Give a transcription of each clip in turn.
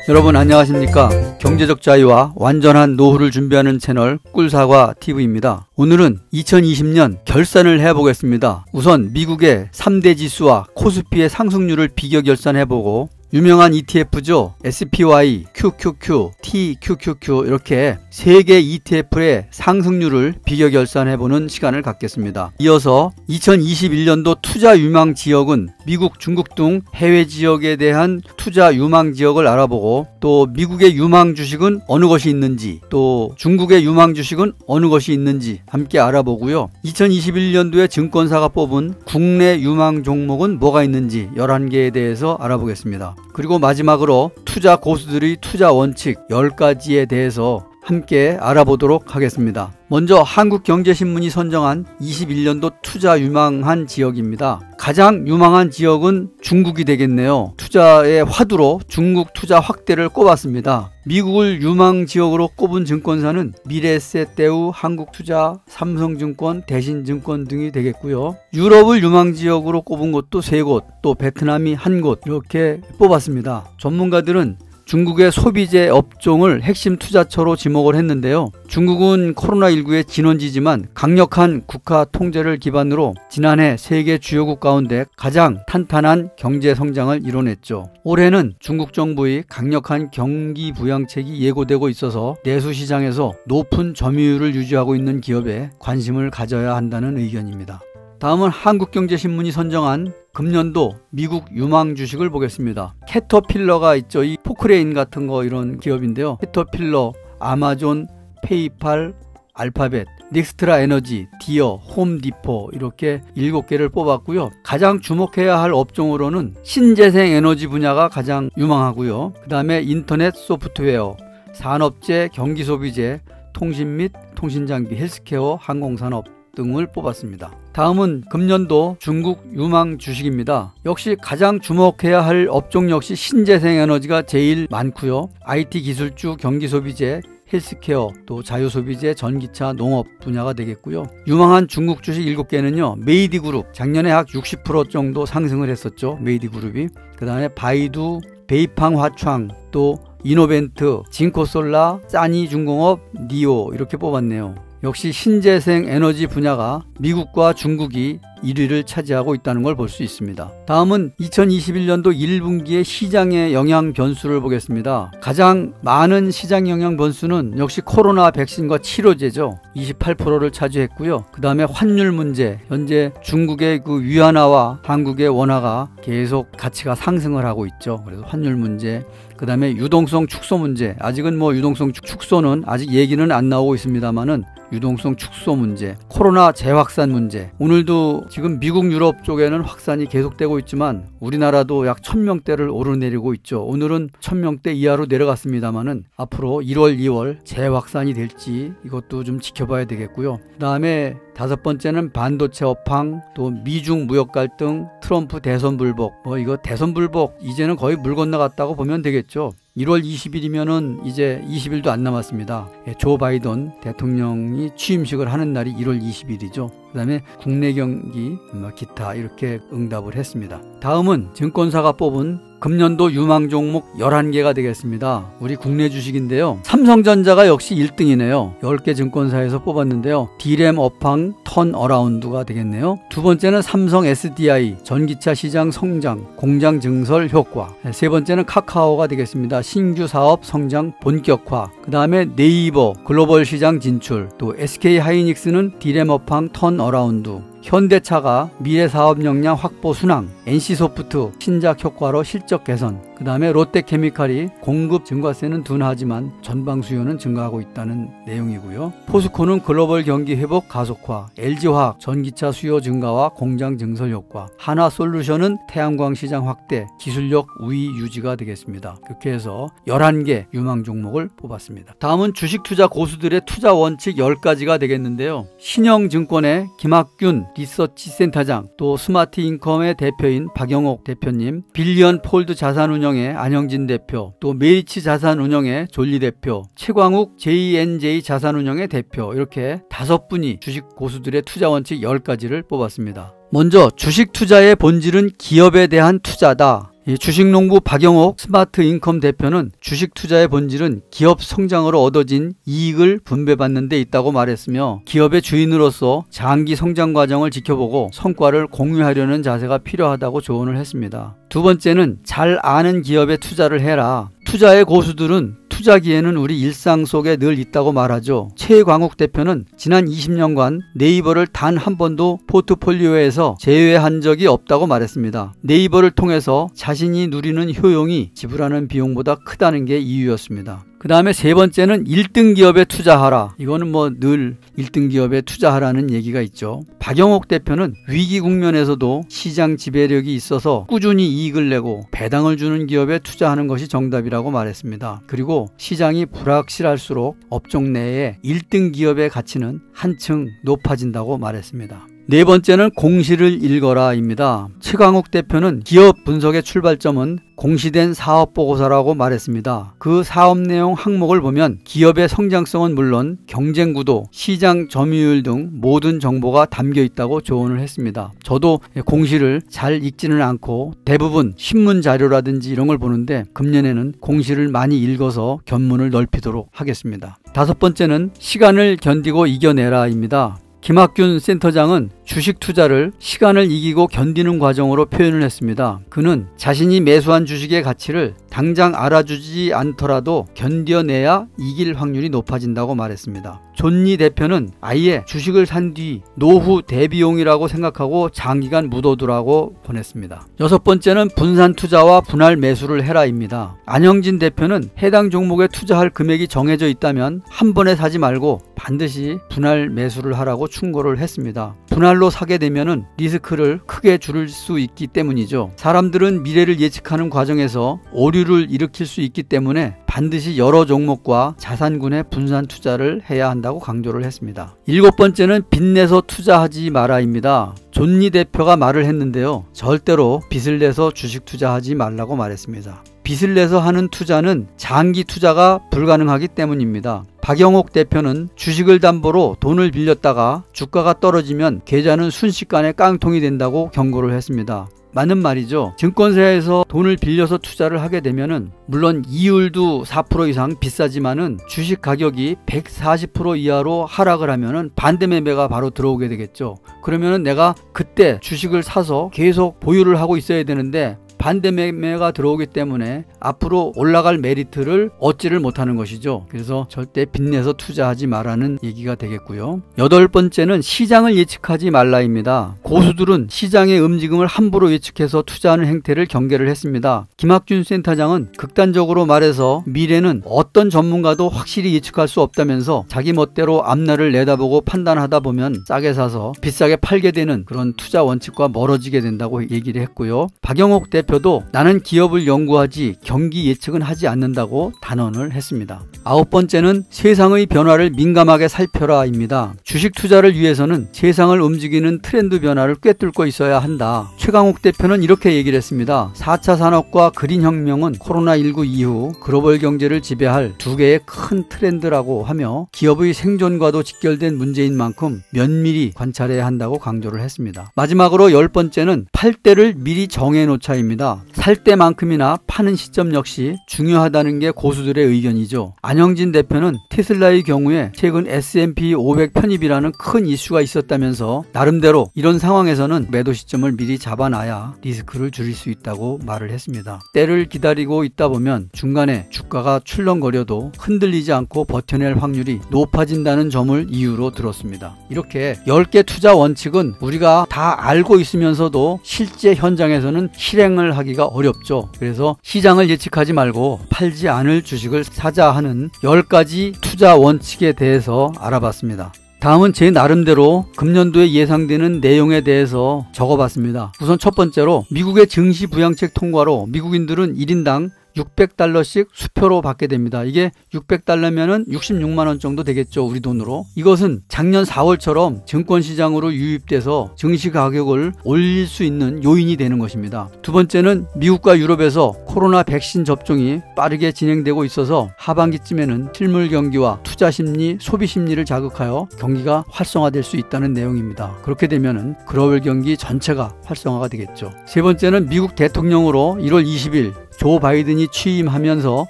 여러분 안녕하십니까? 경제적 자유와 완전한 노후를 준비하는 채널 꿀사과TV입니다. 오늘은 2020년 결산을 해보겠습니다. 우선 미국의 3대 지수와 코스피의 상승률을 비교 결산해보고 유명한 ETF죠. SPY, QQQ, TQQQ 이렇게 3개 ETF의 상승률을 비교 결산해보는 시간을 갖겠습니다. 이어서 2021년도 투자 유망 지역은 미국, 중국 등 해외 지역에 대한 투자 유망 지역을 알아보고 또 미국의 유망 주식은 어느 것이 있는지 또 중국의 유망 주식은 어느 것이 있는지 함께 알아보고요. 2021년도에 증권사가 뽑은 국내 유망 종목은 뭐가 있는지 11개에 대해서 알아보겠습니다. 그리고 마지막으로 투자 고수들의 투자 원칙 10가지에 대해서 함께 알아보도록 하겠습니다. 먼저 한국경제신문이 선정한 21년도 투자 유망한 지역입니다. 가장 유망한 지역은 중국이 되겠네요. 투자의 화두로 중국 투자 확대를 꼽았습니다. 미국을 유망 지역으로 꼽은 증권사는 미래에셋대우, 한국투자, 삼성증권, 대신증권 등이 되겠고요. 유럽을 유망 지역으로 꼽은 곳도 3곳, 또 베트남이 1곳 이렇게 뽑았습니다. 전문가들은 중국의 소비재 업종을 핵심 투자처로 지목을 했는데요. 중국은 코로나19의 진원지지만 강력한 국가 통제를 기반으로 지난해 세계 주요국 가운데 가장 탄탄한 경제 성장을 이뤄냈죠. 올해는 중국 정부의 강력한 경기 부양책이 예고되고 있어서 내수시장에서 높은 점유율을 유지하고 있는 기업에 관심을 가져야 한다는 의견입니다. 다음은 한국경제신문이 선정한 금년도 미국 유망 주식을 보겠습니다. 캐터필러가 있죠. 이 포크레인 같은 거 이런 기업인데요. 캐터필러, 아마존, 페이팔, 알파벳, 닉스트라 에너지, 디어, 홈디포 이렇게 7개를 뽑았고요. 가장 주목해야 할 업종으로는 신재생 에너지 분야가 가장 유망하고요. 그 다음에 인터넷 소프트웨어, 산업재, 경기소비재, 통신 및 통신장비, 헬스케어, 항공산업 등을 뽑았습니다. 다음은 금년도 중국 유망 주식입니다. 역시 가장 주목해야 할 업종 역시 신재생에너지가 제일 많고요. IT 기술주, 경기소비재, 헬스케어, 또 자유소비재, 전기차, 농업 분야가 되겠고요. 유망한 중국 주식 7개는요. 메이디그룹, 작년에 약 60% 정도 상승을 했었죠. 메이디그룹이. 그 다음에 바이두, 베이팡화창, 또 이노벤트, 진코솔라, 싸니중공업, 니오 이렇게 뽑았네요. 역시 신재생 에너지 분야가 미국과 중국이 1위를 차지하고 있다는 걸 볼 수 있습니다. 다음은 2021년도 1분기의 시장의 영향 변수를 보겠습니다. 가장 많은 시장 영향 변수는 역시 코로나 백신과 치료제죠. 28%를 차지했고요. 그 다음에 환율 문제, 현재 중국의 그 위안화와 한국의 원화가 계속 가치가 상승을 하고 있죠. 그래서 환율 문제, 그 다음에 유동성 축소 문제, 아직은 뭐 유동성 축소는 아직 얘기는 안 나오고 있습니다만은 유동성 축소 문제, 코로나 재확산 문제. 오늘도 지금 미국 유럽 쪽에는 확산이 계속되고 있지만 우리나라도 약 1000명대를 오르내리고 있죠. 오늘은 1000명대 이하로 내려갔습니다만은 앞으로 1월, 2월 재확산이 될지 이것도 좀 지켜봐야 되겠고요. 그 다음에 5번째는 반도체 업황, 또 미중 무역 갈등, 트럼프 대선 불복. 이거 대선 불복 이제는 거의 물 건너갔다고 보면 되겠죠. 1월 20일이면은 이제 20일도 안 남았습니다. 조 바이든 대통령이 취임식을 하는 날이 1월 20일이죠. 그 다음에 국내 경기, 기타 이렇게 응답을 했습니다. 다음은 증권사가 뽑은 금년도 유망 종목 11개가 되겠습니다. 우리 국내 주식인데요. 삼성전자가 역시 1등이네요. 10개 증권사에서 뽑았는데요. D램 업황 턴어라운드가 되겠네요. 두 번째는 삼성 SDI, 전기차 시장 성장, 공장 증설 효과. 세 번째는 카카오가 되겠습니다. 신규 사업 성장 본격화. 그 다음에 네이버 글로벌 시장 진출. 또 SK 하이닉스는 D램 업황 턴어라운드. 현대차가 미래 사업 역량 확보 순항, NC소프트 신작 효과로 실적 개선, 그 다음에 롯데케미칼이 공급 증가세는 둔하지만 전방 수요는 증가하고 있다는 내용이고요. 포스코는 글로벌 경기 회복 가속화, LG화학 전기차 수요 증가와 공장 증설 효과, 하나솔루션은 태양광 시장 확대, 기술력 우위 유지가 되겠습니다. 그렇게 해서 11개 유망 종목을 뽑았습니다. 다음은 주식 투자 고수들의 투자 원칙 10가지가 되겠는데요. 신영증권의 김학균 리서치센터장, 또 스마트인컴의 대표인 박영옥 대표님, 빌리언 폴드 자산운용의 안형진 대표, 또 메리츠 자산운용의 졸리 대표, 최광욱 JNJ 자산운용의 대표, 이렇게 5분이 주식 고수들의 투자 원칙 10가지를 뽑았습니다. 먼저 주식 투자의 본질은 기업에 대한 투자다. 주식농부 박영옥 스마트인컴 대표는 주식 투자의 본질은 기업 성장으로 얻어진 이익을 분배받는 데 있다고 말했으며, 기업의 주인으로서 장기 성장 과정을 지켜보고 성과를 공유하려는 자세가 필요하다고 조언을 했습니다. 두 번째는 잘 아는 기업에 투자를 해라. 투자의 고수들은 투자기에는 우리 일상 속에 늘 있다고 말하죠. 최광욱 대표는 지난 20년간 네이버를 단 한 번도 포트폴리오에서 제외한 적이 없다고 말했습니다. 네이버를 통해서 자신이 누리는 효용이 지불하는 비용보다 크다는 게 이유였습니다. 그 다음에 세 번째는 1등 기업에 투자하라. 이거는 늘 1등 기업에 투자하라는 얘기가 있죠. 박영옥 대표는 위기 국면에서도 시장 지배력이 있어서 꾸준히 이익을 내고 배당을 주는 기업에 투자하는 것이 정답이라고 말했습니다. 그리고 시장이 불확실할수록 업종 내에 1등 기업의 가치는 한층 높아진다고 말했습니다. 네 번째는 공시를 읽어라입니다. 최광욱 대표는 기업 분석의 출발점은 공시된 사업보고서라고 말했습니다. 그 사업 내용 항목을 보면 기업의 성장성은 물론 경쟁구도, 시장 점유율 등 모든 정보가 담겨 있다고 조언을 했습니다. 저도 공시를 잘 읽지는 않고 대부분 신문 자료라든지 이런 걸 보는데 금년에는 공시를 많이 읽어서 견문을 넓히도록 하겠습니다. 다섯 번째는 시간을 견디고 이겨내라입니다. 김학균 센터장은 주식 투자를 시간을 이기고 견디는 과정으로 표현을 했습니다. 그는 자신이 매수한 주식의 가치를 당장 알아주지 않더라도 견뎌내야 이길 확률이 높아진다고 말했습니다. 존니 대표는 아예 주식을 산 뒤 노후 대비용이라고 생각하고 장기간 묻어두라고 보냈습니다. 여섯 번째는 분산 투자와 분할 매수를 해라입니다. 안영진 대표는 해당 종목에 투자할 금액이 정해져 있다면 한 번에 사지 말고 반드시 분할 매수를 하라고 충고를 했습니다. 분할로 사게 되면 리스크를 크게 줄일 수 있기 때문이죠. 사람들은 미래를 예측하는 과정에서 오류를 일으킬 수 있기 때문에 반드시 여러 종목과 자산군의 분산 투자를 해야 한다고 강조를 했습니다. 일곱 번째는 빚내서 투자하지 마라입니다. 존니 대표가 말을 했는데요. 절대로 빚을 내서 주식 투자하지 말라고 말했습니다. 빚을 내서 하는 투자는 장기 투자가 불가능하기 때문입니다. 박영옥 대표는 주식을 담보로 돈을 빌렸다가 주가가 떨어지면 계좌는 순식간에 깡통이 된다고 경고를 했습니다. 맞는 말이죠. 증권사에서 돈을 빌려서 투자를 하게 되면은 물론 이율도 4% 이상 비싸지만은 주식 가격이 140% 이하로 하락을 하면은 반대 매매가 바로 들어오게 되겠죠. 그러면은 내가 그때 주식을 사서 계속 보유를 하고 있어야 되는데 반대 매매가 들어오기 때문에 앞으로 올라갈 메리트를 얻지를 못하는 것이죠. 그래서 절대 빚내서 투자하지 말라는 얘기가 되겠고요. 여덟 번째는 시장을 예측하지 말라입니다. 고수들은 시장의 움직임을 함부로 예측해서 투자하는 행태를 경계를 했습니다. 김학균 센터장은 극단적으로 말해서 미래는 어떤 전문가도 확실히 예측할 수 없다면서 자기 멋대로 앞날을 내다보고 판단하다 보면 싸게 사서 비싸게 팔게 되는 그런 투자 원칙과 멀어지게 된다고 얘기를 했고요. 박영옥 대표도 나는 기업을 연구하지 경기 예측은 하지 않는다고 단언을 했습니다. 아홉 번째는 세상의 변화를 민감하게 살펴라입니다. 주식 투자를 위해서는 세상을 움직이는 트렌드 변화를 꿰뚫고 있어야 한다. 최광욱 대표는 이렇게 얘기를 했습니다. 4차 산업과 그린 혁명은 코로나19 이후 글로벌 경제를 지배할 두 개의 큰 트렌드라고 하며 기업의 생존과도 직결된 문제인 만큼 면밀히 관찰해야 한다고 강조를 했습니다. 마지막으로 열 번째는 팔 때를 미리 정해놓자입니다. 살 때만큼이나 파는 시점 역시 중요하다는 게 고수들의 의견이죠. 안영진 대표는 테슬라의 경우에 최근 S&P 500 편입이라는 큰 이슈가 있었다면서 나름대로 이런 상황에서는 매도 시점을 미리 잡아놔야 리스크를 줄일 수 있다고 말을 했습니다. 때를 기다리고 있다 보면 중간에 주가가 출렁거려도 흔들리지 않고 버텨낼 확률이 높아진다는 점을 이유로 들었습니다. 이렇게 10개 투자 원칙은 우리가 다 알고 있으면서도 실제 현장에서는 실행을 하기가 어렵죠. 그래서 시장을 예측하지 말고 팔지 않을 주식을 사자 하는 10가지 투자 원칙에 대해서 알아봤습니다. 다음은 제 나름대로 금년도에 예상되는 내용에 대해서 적어봤습니다. 우선 첫 번째로 미국의 증시 부양책 통과로 미국인들은 1인당 $600씩 수표로 받게 됩니다. 이게 $600면은 66만 원 정도 되겠죠, 우리 돈으로. 이것은 작년 4월처럼 증권시장으로 유입돼서 증시 가격을 올릴 수 있는 요인이 되는 것입니다. 두 번째는 미국과 유럽에서 코로나 백신 접종이 빠르게 진행되고 있어서 하반기쯤에는 실물 경기와 투자 심리, 소비 심리를 자극하여 경기가 활성화될 수 있다는 내용입니다. 그렇게 되면은 글로벌 경기 전체가 활성화가 되겠죠. 세 번째는 미국 대통령으로 1월 20일 조 바이든이 취임하면서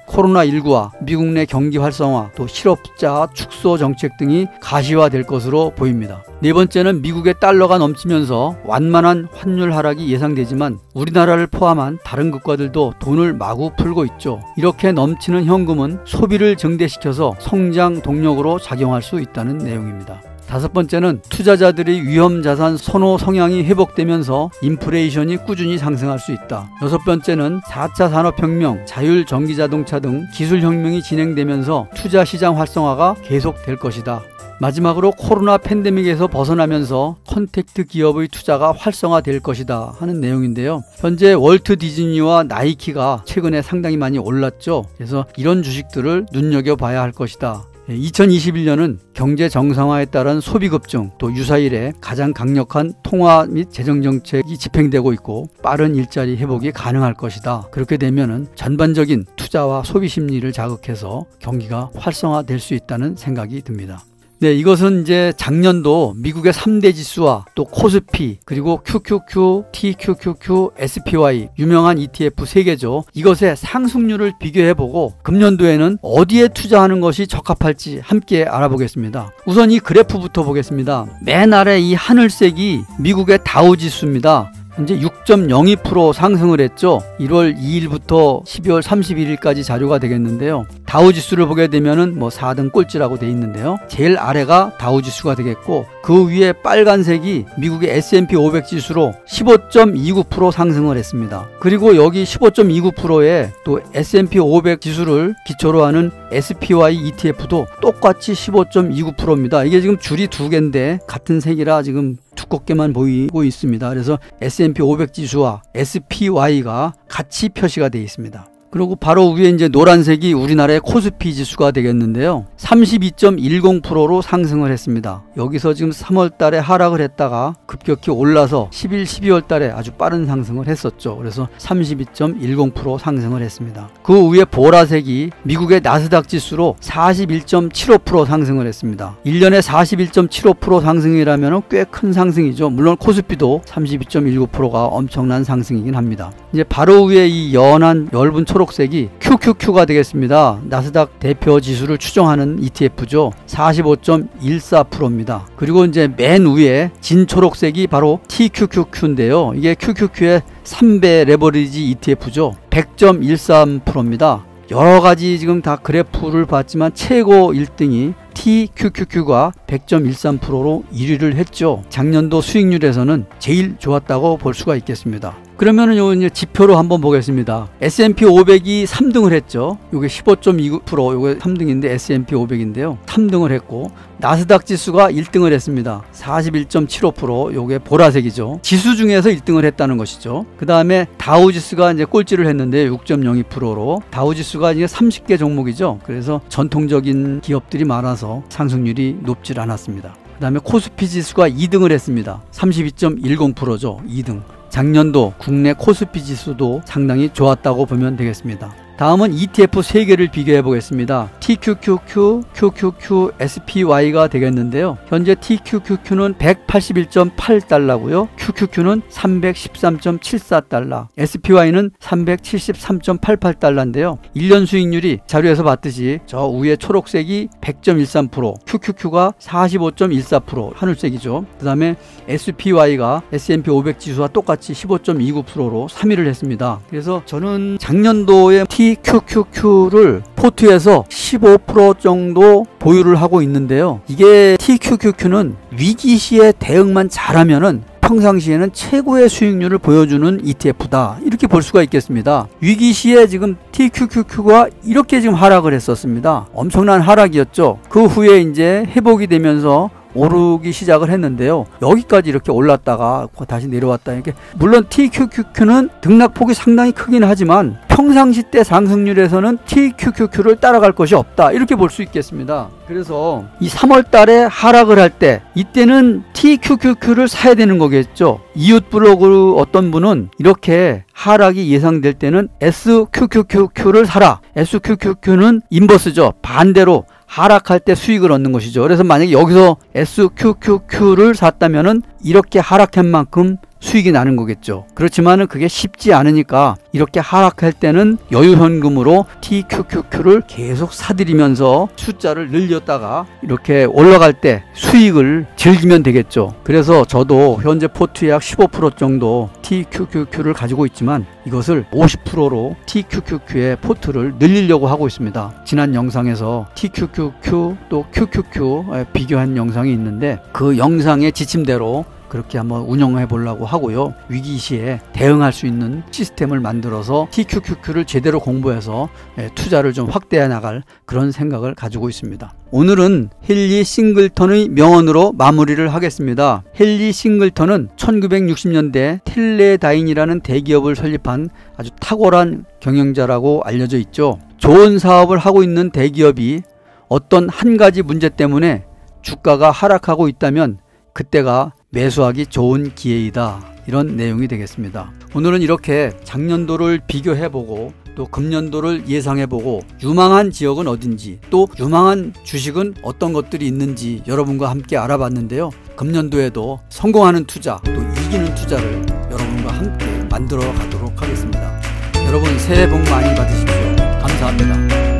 코로나19와 미국 내 경기 활성화, 또 실업자 축소 정책 등이 가시화될 것으로 보입니다. 네 번째는 미국의 달러가 넘치면서 완만한 환율 하락이 예상되지만 우리나라를 포함한 다른 국가들도 돈을 마구 풀고 있죠. 이렇게 넘치는 현금은 소비를 증대시켜서 성장 동력으로 작용할 수 있다는 내용입니다. 다섯 번째는 투자자들의 위험자산 선호 성향이 회복되면서 인플레이션이 꾸준히 상승할 수 있다. 여섯 번째는 4차 산업혁명, 자율전기자동차 등 기술혁명이 진행되면서 투자시장 활성화가 계속될 것이다. 마지막으로 코로나 팬데믹에서 벗어나면서 컨택트 기업의 투자가 활성화될 것이다 하는 내용인데요. 현재 월트 디즈니와 나이키가 최근에 상당히 많이 올랐죠. 그래서 이런 주식들을 눈여겨봐야 할 것이다. 2021년은 경제 정상화에 따른 소비 급증, 또 유사일에 가장 강력한 통화 및 재정 정책이 집행되고 있고 빠른 일자리 회복이 가능할 것이다. 그렇게 되면은 전반적인 투자와 소비 심리를 자극해서 경기가 활성화될 수 있다는 생각이 듭니다. 네, 이것은 이제 작년도 미국의 3대 지수와 또 코스피, 그리고 QQQ, TQQQ, SPY 유명한 ETF 3개죠. 이것의 상승률을 비교해보고 금년도에는 어디에 투자하는 것이 적합할지 함께 알아보겠습니다. 우선 이 그래프부터 보겠습니다. 맨 아래 이 하늘색이 미국의 다우지수입니다. 현재 6.02% 상승을 했죠. 1월 2일부터 12월 31일까지 자료가 되겠는데요. 다우지수를 보게 되면은 4등 꼴찌라고 되어 있는데요. 제일 아래가 다우지수가 되겠고 그 위에 빨간색이 미국의 S&P 500 지수로 15.29% 상승을 했습니다. 그리고 여기 15.29%에 또 S&P 500 지수를 기초로 하는 SPY ETF도 똑같이 15.29%입니다. 이게 지금 줄이 두 개인데 같은 색이라 지금 두껍게만 보이고 있습니다. 그래서 S&P 500 지수와 SPY가 같이 표시가 되어 있습니다. 그리고 바로 위에 이제 노란색이 우리나라의 코스피 지수가 되겠는데요. 32.10%로 상승을 했습니다. 여기서 지금 3월 달에 하락을 했다가 급격히 올라서 11, 12월 달에 아주 빠른 상승을 했었죠. 그래서 32.10% 상승을 했습니다. 그 위에 보라색이 미국의 나스닥 지수로 41.75% 상승을 했습니다. 1년에 41.75% 상승이라면 꽤 큰 상승이죠. 물론 코스피도 32.19%가 엄청난 상승이긴 합니다. 이제 바로 위에 이 연한 엷은 초록색이 QQQ가 되겠습니다. 나스닥 대표 지수를 추정하는 ETF죠. 45.14%입니다. 그리고 이제 맨 위에 진 초록색이 바로 TQQQ인데요. 이게 QQQ의 3배 레버리지 ETF죠. 100.13%입니다. 여러 가지 지금 다 그래프를 봤지만 최고 1등이 TQQQ가 100.13%로 1위를 했죠. 작년도 수익률에서는 제일 좋았다고 볼 수가 있겠습니다. 그러면은 요 이제 지표로 한번 보겠습니다. S&P 500이 3등을 했죠. 요게 15.29%, 요게 3등인데 S&P 500인데요. 3등을 했고 나스닥 지수가 1등을 했습니다. 41.75%, 요게 보라색이죠. 지수 중에서 1등을 했다는 것이죠. 그 다음에 다우지수가 이제 꼴찌를 했는데 6.02%로 다우지수가 이제 30개 종목이죠. 그래서 전통적인 기업들이 많아서 상승률이 높질 않았습니다. 그 다음에 코스피 지수가 2등을 했습니다. 32.10%죠. 2등. 작년도 국내 코스피 지수도 상당히 좋았다고 보면 되겠습니다. 다음은 ETF 3개를 비교해 보겠습니다. TQQQ, QQQ, SPY가 되겠는데요. 현재 TQQQ는 181.8달러고요. QQQ는 313.74달러, SPY는 373.88달러인데요. 1년 수익률이 자료에서 봤듯이 저 위에 초록색이 100.13%, QQQ가 45.14%, 하늘색이죠. 그 다음에 SPY가 S&P 500 지수와 똑같이 15.29%로 3위를 했습니다. 그래서 저는 작년도에 TQQQ를 포트에서 15% 정도 보유를 하고 있는데요. 이게 TQQQ는 위기 시에 대응만 잘하면은 평상시에는 최고의 수익률을 보여주는 ETF다, 이렇게 볼 수가 있겠습니다. 위기 시에 지금 TQQQ가 이렇게 지금 하락을 했었습니다. 엄청난 하락이었죠. 그 후에 이제 회복이 되면서 오르기 시작을 했는데요. 여기까지 이렇게 올랐다가 다시 내려왔다. 이게 물론 TQQQ는 등락폭이 상당히 크긴 하지만 평상시 때 상승률에서는 TQQQ를 따라갈 것이 없다. 이렇게 볼 수 있겠습니다. 그래서 이 3월 달에 하락을 할 때 이때는 TQQQ를 사야 되는 거겠죠. 이웃 블로그 어떤 분은 이렇게 하락이 예상될 때는 SQQQ를 사라. SQQQ는 인버스죠. 반대로 하락할 때 수익을 얻는 것이죠. 그래서 만약에 여기서 SQQQ를 샀다면은 이렇게 하락한 만큼 수익이 나는 거겠죠. 그렇지만은 그게 쉽지 않으니까 이렇게 하락할 때는 여유 현금으로 TQQQ를 계속 사들이면서 숫자를 늘렸다가 이렇게 올라갈 때 수익을 즐기면 되겠죠. 그래서 저도 현재 포트의 약 15% 정도 TQQQ를 가지고 있지만 이것을 50%로 TQQQ의 포트를 늘리려고 하고 있습니다. 지난 영상에서 TQQQ 또 QQQ 비교한 영상이 있는데 그 영상의 지침대로 그렇게 한번 운영해 보려고 하고요. 위기 시에 대응할 수 있는 시스템을 만들어서 TQQQ를 제대로 공부해서 투자를 좀 확대해 나갈 그런 생각을 가지고 있습니다. 오늘은 헨리 싱글턴의 명언으로 마무리를 하겠습니다. 헨리 싱글턴은 1960년대 텔레다인이라는 대기업을 설립한 아주 탁월한 경영자라고 알려져 있죠. 좋은 사업을 하고 있는 대기업이 어떤 한 가지 문제 때문에 주가가 하락하고 있다면 그때가 매수하기 좋은 기회이다. 이런 내용이 되겠습니다. 오늘은 이렇게 작년도를 비교해보고 또 금년도를 예상해보고 유망한 지역은 어딘지 또 유망한 주식은 어떤 것들이 있는지 여러분과 함께 알아봤는데요. 금년도에도 성공하는 투자 또 이기는 투자를 여러분과 함께 만들어 가도록 하겠습니다. 여러분 새해 복 많이 받으십시오. 감사합니다.